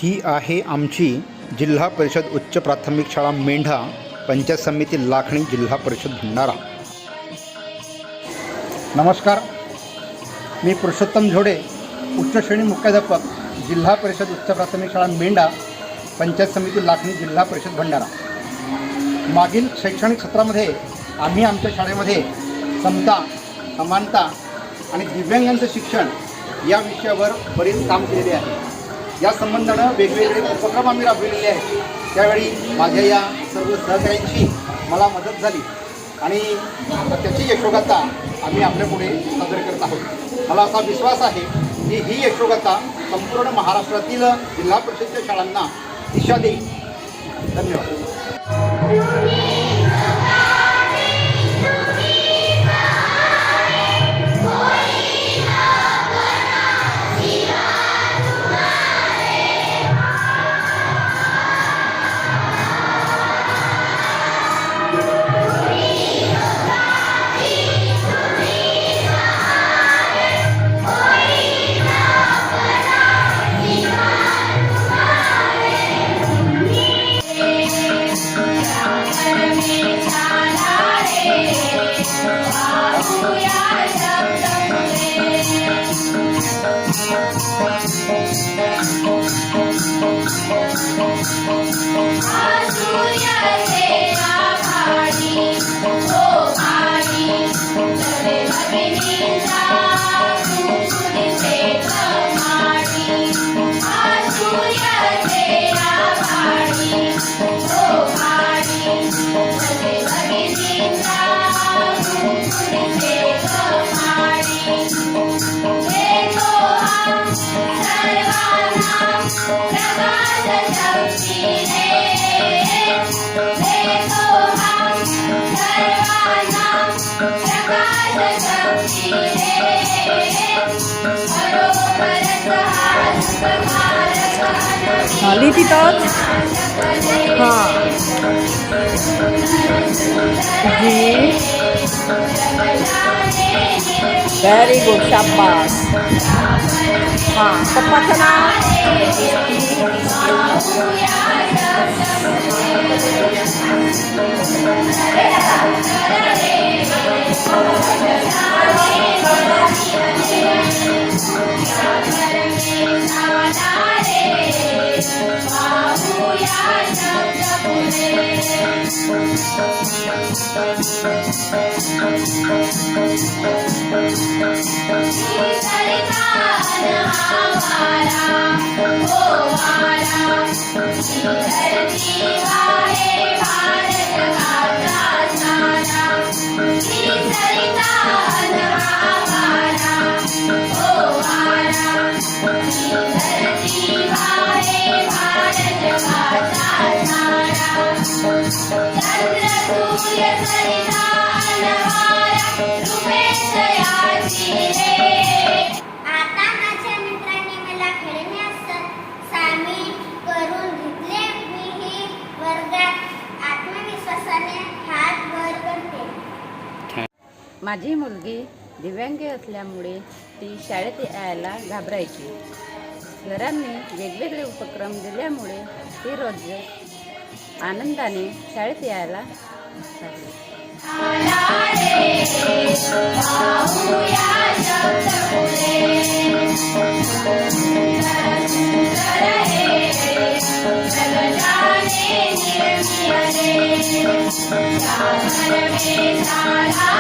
ही आहे आमची जिल्हा परिषद उच्च प्राथमिक शाळा मेंढा, पंचायत समिती लाखणी, जिल्हा परिषद भंडारा। नमस्कार, मी पुरुषोत्तम झोडे, उच्च श्रेणी मुख्याध्यापक, जिल्हा परिषद उच्च प्राथमिक शाळा मेंढा, पंचायत समिती लाखणी, जिल्हा परिषद भंडारा। मागील शैक्षणिक सत्रामध्ये आम्ही आमच्या शाळेमध्ये समता, समानता आणि दिव्यांगांचं शिक्षण या विषयावर बरेच काम केलेले आहे। या संबंधानं वेगवेगळे उपक्रम आम्ही राबविलेले आहेत। त्यावेळी माझ्या या सर्व सहकाऱ्यांची मला मदत झाली आणि त्याची यशोगाथा आम्ही आपल्यापुढे सादर करत आहोत। मला असा विश्वास आहे की ही यशोगाथा संपूर्ण महाराष्ट्रातील जिल्हा परिषदेच्या शाळांना दिशा देईल। धन्यवाद। आली तिथं हां जी व्हेरी गुड, शाबास। हां, पप्पाचं नाव माझी मुलगी दिव्यांग असल्यामुळे ती शाळेत यायला घाबरायची। सरांनी वेगवेगळे उपक्रम दिल्यामुळे ती रोज आनंदाने शाळेत यायला लागली। Jai